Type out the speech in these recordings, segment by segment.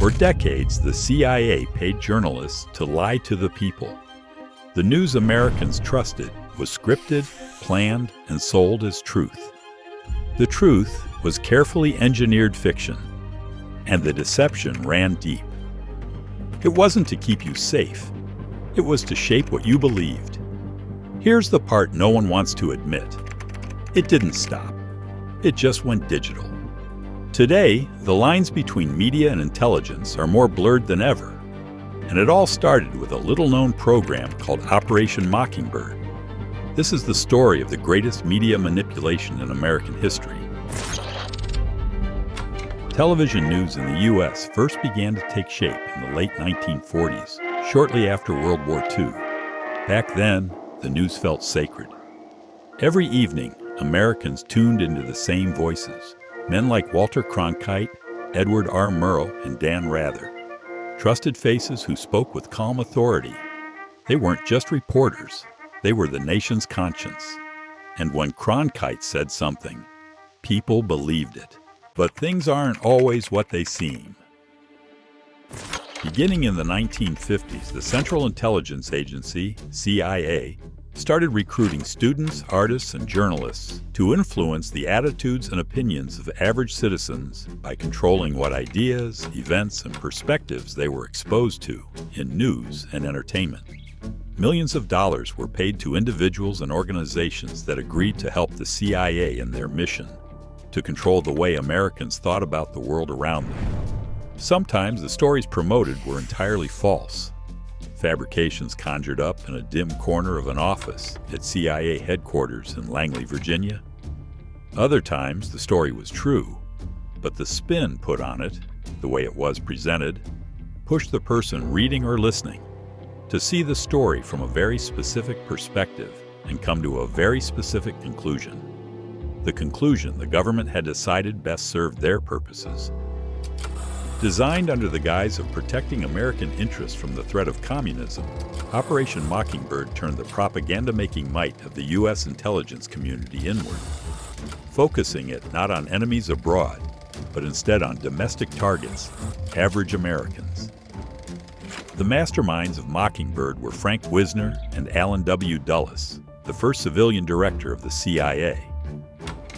For decades, the CIA paid journalists to lie to the people. The news Americans trusted was scripted, planned, and sold as truth. The truth was carefully engineered fiction, and the deception ran deep. It wasn't to keep you safe. It was to shape what you believed. Here's the part no one wants to admit. It didn't stop. It just went digital. Today, the lines between media and intelligence are more blurred than ever. And it all started with a little-known program called Operation Mockingbird. This is the story of the greatest media manipulation in American history. Television news in the U.S. first began to take shape in the late 1940s, shortly after World War II. Back then, the news felt sacred. Every evening, Americans tuned into the same voices, men like Walter Cronkite, Edward R. Murrow, and Dan Rather. Trusted faces who spoke with calm authority. They weren't just reporters, they were the nation's conscience. And when Cronkite said something, people believed it. But things aren't always what they seem. Beginning in the 1950s, the Central Intelligence Agency, CIA, started recruiting students, artists, and journalists to influence the attitudes and opinions of average citizens by controlling what ideas, events, and perspectives they were exposed to in news and entertainment. Millions of dollars were paid to individuals and organizations that agreed to help the CIA in their mission to control the way Americans thought about the world around them. Sometimes the stories promoted were entirely false. Fabrications conjured up in a dim corner of an office at CIA headquarters in Langley, Virginia. Other times the story was true, but the spin put on it, the way it was presented, pushed the person reading or listening to see the story from a very specific perspective and come to a very specific conclusion. The conclusion the government had decided best served their purposes. Designed under the guise of protecting American interests from the threat of communism, Operation Mockingbird turned the propaganda-making might of the U.S. intelligence community inward, focusing it not on enemies abroad, but instead on domestic targets, average Americans. The masterminds of Mockingbird were Frank Wisner and Allen W. Dulles, the first civilian director of the CIA.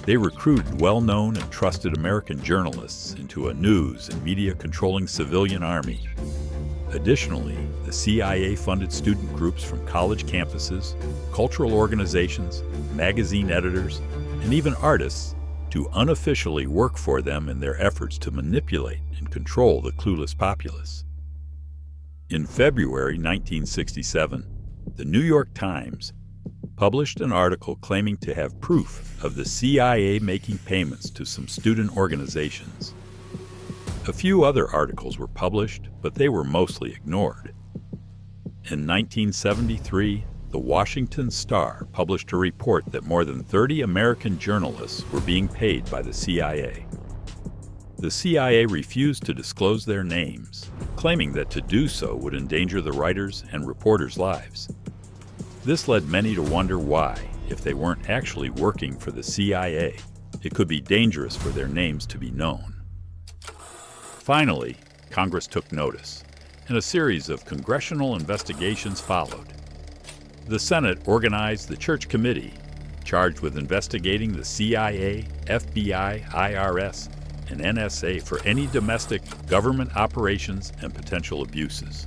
They recruited well-known and trusted American journalists into a news and media-controlling civilian army. Additionally, the CIA funded student groups from college campuses, cultural organizations, magazine editors, and even artists to unofficially work for them in their efforts to manipulate and control the clueless populace. In February 1967, the New York Times published an article claiming to have proof of the CIA making payments to some student organizations. A few other articles were published, but they were mostly ignored. In 1973, the Washington Star published a report that more than 30 American journalists were being paid by the CIA. The CIA refused to disclose their names, claiming that to do so would endanger the writers' and reporters' lives. This led many to wonder why, if they weren't actually working for the CIA, it could be dangerous for their names to be known. Finally, Congress took notice, and a series of congressional investigations followed. The Senate organized the Church Committee, charged with investigating the CIA, FBI, IRS, and NSA for any domestic government operations and potential abuses.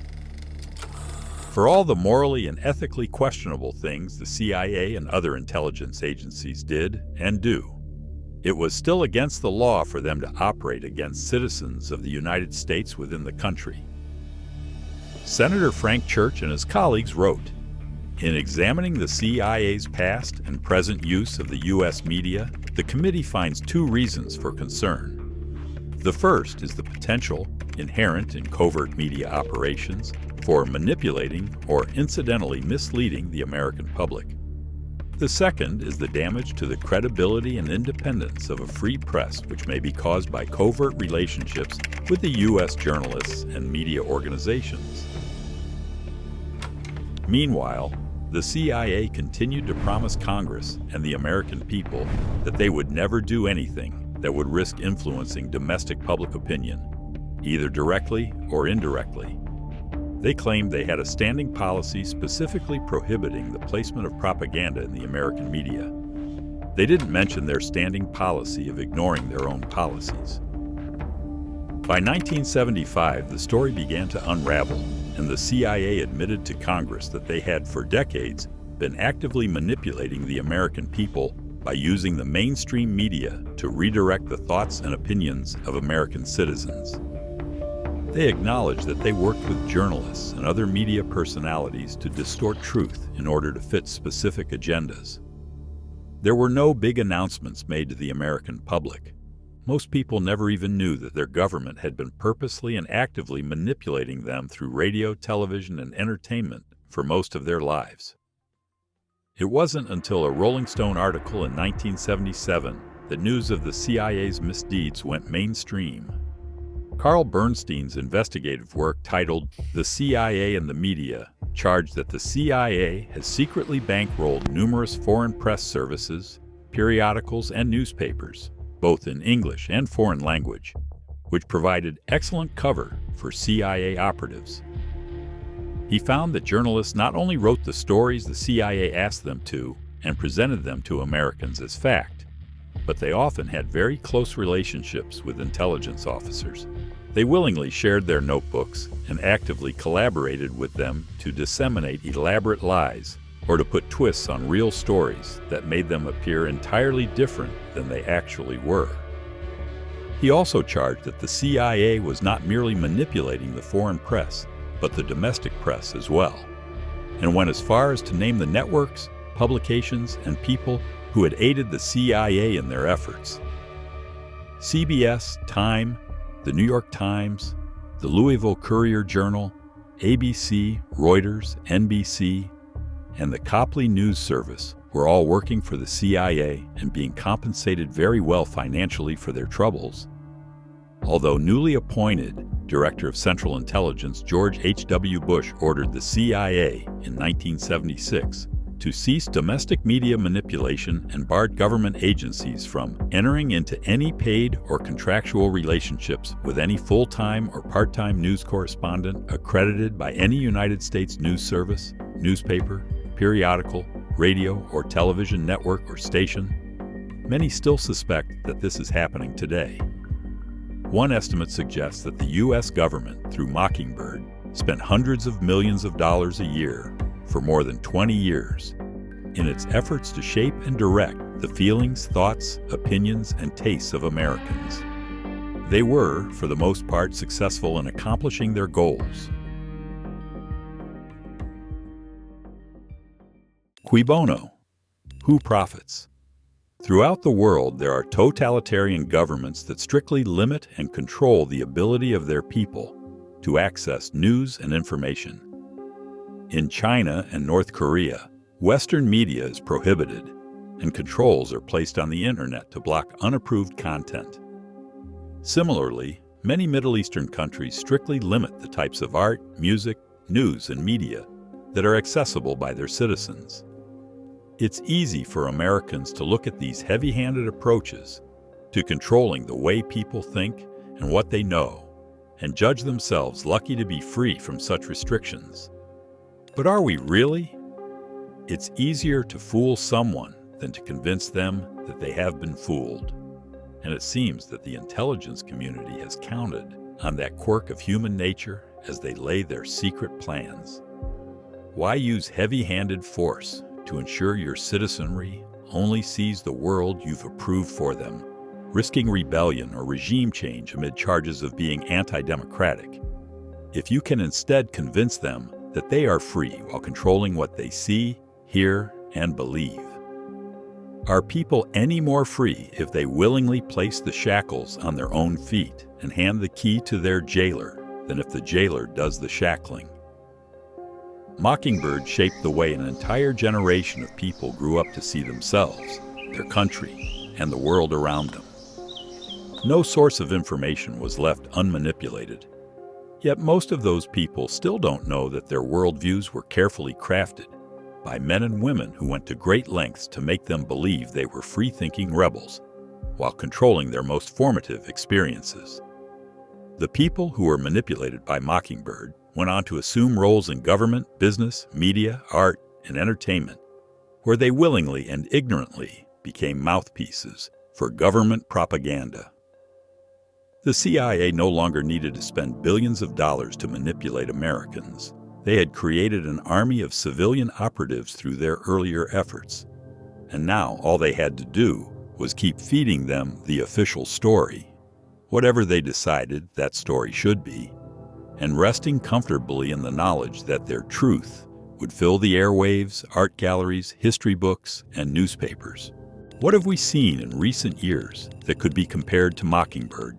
For all the morally and ethically questionable things the CIA and other intelligence agencies did and do, it was still against the law for them to operate against citizens of the United States within the country. Senator Frank Church and his colleagues wrote, "In examining the CIA's past and present use of the U.S. media, the committee finds two reasons for concern. The first is the potential inherent in covert media operations for manipulating or incidentally misleading the American public. The second is the damage to the credibility and independence of a free press which may be caused by covert relationships with the U.S. journalists and media organizations." Meanwhile, the CIA continued to promise Congress and the American people that they would never do anything that would risk influencing domestic public opinion. either directly or indirectly. They claimed they had a standing policy specifically prohibiting the placement of propaganda in the American media. They didn't mention their standing policy of ignoring their own policies. By 1975, the story began to unravel, and the CIA admitted to Congress that they had, for decades, been actively manipulating the American people by using the mainstream media to redirect the thoughts and opinions of American citizens. They acknowledged that they worked with journalists and other media personalities to distort truth in order to fit specific agendas. There were no big announcements made to the American public. Most people never even knew that their government had been purposely and actively manipulating them through radio, television, and entertainment for most of their lives. It wasn't until a Rolling Stone article in 1977 that news of the CIA's misdeeds went mainstream. Carl Bernstein's investigative work titled "The CIA and the Media" charged that the CIA has secretly bankrolled numerous foreign press services, periodicals, and newspapers, both in English and foreign language, which provided excellent cover for CIA operatives. He found that journalists not only wrote the stories the CIA asked them to and presented them to Americans as fact, but they often had very close relationships with intelligence officers. They willingly shared their notebooks and actively collaborated with them to disseminate elaborate lies or to put twists on real stories that made them appear entirely different than they actually were. He also charged that the CIA was not merely manipulating the foreign press, but the domestic press as well, and went as far as to name the networks, publications, and people who had aided the CIA in their efforts. CBS, Time, the New York Times, the Louisville Courier-Journal, ABC, Reuters, NBC, and the Copley News Service were all working for the CIA and being compensated very well financially for their troubles. Although newly appointed Director of Central Intelligence George H.W. Bush ordered the CIA in 1976 to cease domestic media manipulation and barred government agencies from entering into any paid or contractual relationships with any full-time or part-time news correspondent accredited by any United States news service, newspaper, periodical, radio, or television network or station. Many still suspect that this is happening today. One estimate suggests that the U.S. government, through Mockingbird, spent hundreds of millions of dollars a year for more than 20 years in its efforts to shape and direct the feelings, thoughts, opinions, and tastes of Americans. They were, for the most part, successful in accomplishing their goals. Cui bono? Who profits? Throughout the world, there are totalitarian governments that strictly limit and control the ability of their people to access news and information. In China and North Korea, Western media is prohibited, and controls are placed on the internet to block unapproved content. Similarly, many Middle Eastern countries strictly limit the types of art, music, news, and media that are accessible by their citizens. It's easy for Americans to look at these heavy-handed approaches to controlling the way people think and what they know, and judge themselves lucky to be free from such restrictions. But are we really? It's easier to fool someone than to convince them that they have been fooled. And it seems that the intelligence community has counted on that quirk of human nature as they lay their secret plans. Why use heavy-handed force to ensure your citizenry only sees the world you've approved for them, risking rebellion or regime change amid charges of being anti-democratic, if you can instead convince them that they are free while controlling what they see, hear, and believe? Are people any more free if they willingly place the shackles on their own feet and hand the key to their jailer than if the jailer does the shackling? Mockingbird shaped the way an entire generation of people grew up to see themselves, their country, and the world around them. No source of information was left unmanipulated. Yet most of those people still don't know that their worldviews were carefully crafted by men and women who went to great lengths to make them believe they were free-thinking rebels, while controlling their most formative experiences. The people who were manipulated by Mockingbird went on to assume roles in government, business, media, art, and entertainment, where they willingly and ignorantly became mouthpieces for government propaganda. The CIA no longer needed to spend billions of dollars to manipulate Americans. They had created an army of civilian operatives through their earlier efforts, and now all they had to do was keep feeding them the official story, whatever they decided that story should be, and resting comfortably in the knowledge that their truth would fill the airwaves, art galleries, history books, and newspapers. What have we seen in recent years that could be compared to Mockingbird?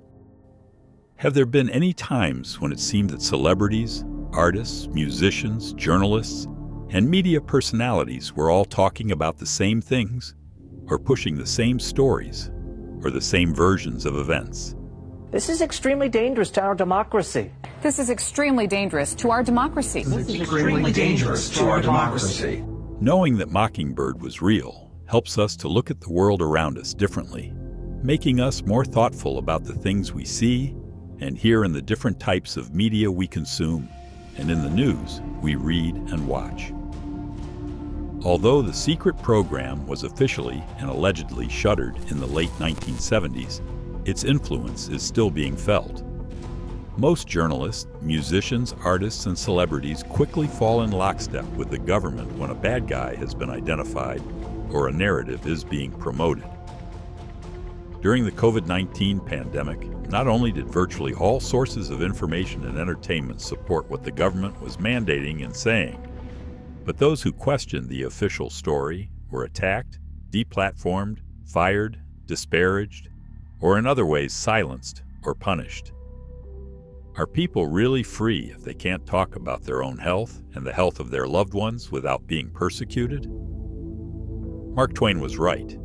Have there been any times when it seemed that celebrities, artists, musicians, journalists, and media personalities were all talking about the same things, or pushing the same stories, or the same versions of events? This is extremely dangerous to our democracy. This is extremely dangerous to our democracy. This is extremely dangerous to our democracy. Knowing that Mockingbird was real helps us to look at the world around us differently, making us more thoughtful about the things we see and hear in the different types of media we consume, and in the news we read and watch. Although the secret program was officially and allegedly shuttered in the late 1970s, its influence is still being felt. Most journalists, musicians, artists, and celebrities quickly fall in lockstep with the government when a bad guy has been identified or a narrative is being promoted. During the COVID-19 pandemic, not only did virtually all sources of information and entertainment support what the government was mandating and saying, but those who questioned the official story were attacked, deplatformed, fired, disparaged, or in other ways silenced or punished. Are people really free if they can't talk about their own health and the health of their loved ones without being persecuted? Mark Twain was right.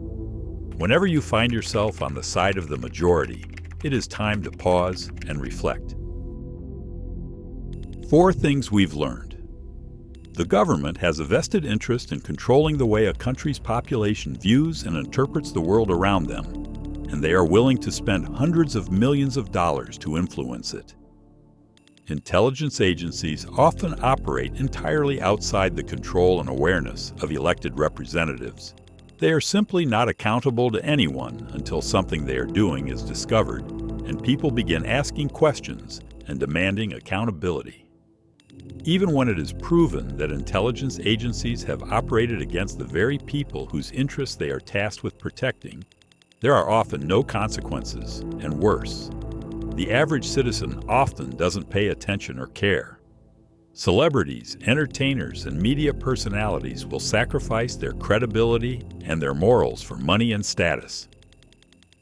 Whenever you find yourself on the side of the majority, it is time to pause and reflect. 4 things we've learned. The government has a vested interest in controlling the way a country's population views and interprets the world around them, and they are willing to spend hundreds of millions of dollars to influence it. Intelligence agencies often operate entirely outside the control and awareness of elected representatives. They are simply not accountable to anyone until something they are doing is discovered, and people begin asking questions and demanding accountability. Even when it is proven that intelligence agencies have operated against the very people whose interests they are tasked with protecting, there are often no consequences, and worse, the average citizen often doesn't pay attention or care. Celebrities, entertainers, and media personalities will sacrifice their credibility and their morals for money and status.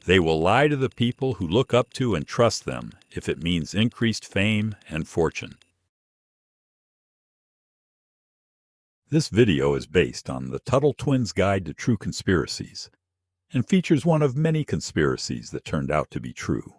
They will lie to the people who look up to and trust them if it means increased fame and fortune. This video is based on the Tuttle Twins' Guide to True Conspiracies, and features one of many conspiracies that turned out to be true.